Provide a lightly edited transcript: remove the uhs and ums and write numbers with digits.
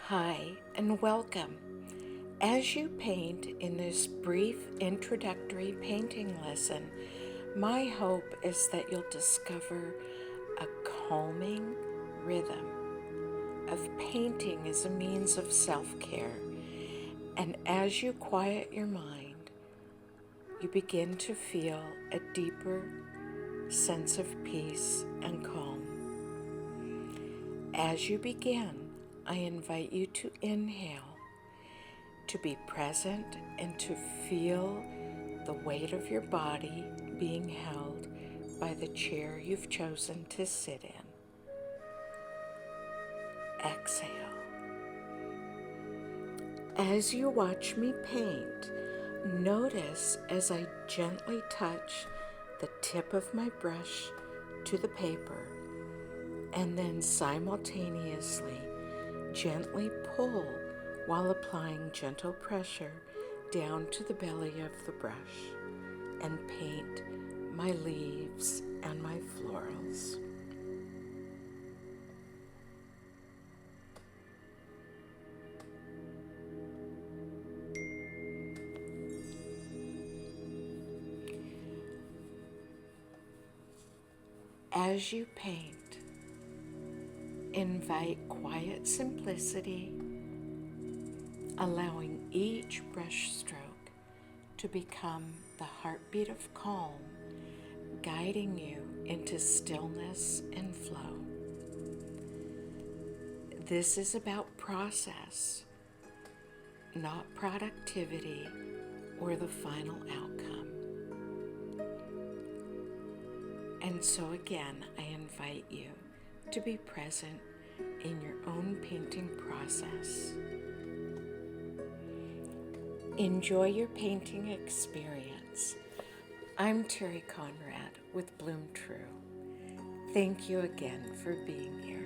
Hi, and welcome. As you paint in this brief introductory painting lesson, my hope is that you'll discover a calming rhythm of painting as a means of self-care. And as you quiet your mind, you begin to feel a deeper sense of peace and calm. As you begin, I invite you to inhale, to be present, and to feel the weight of your body being held by the chair you've chosen to sit in. Exhale. As you watch me paint, notice as I gently touch the tip of my brush to the paper and then simultaneously gently pull while applying gentle pressure down to the belly of the brush and paint my leaves and my florals. As you paint, invite quiet simplicity, allowing each brush stroke to become the heartbeat of calm, guiding you into stillness and flow. This is about process, not productivity or the final outcome. And so again, I invite you to be present in your own painting process. Enjoy your painting experience. I'm Terri Conrad with Bloom True. Thank you again for being here.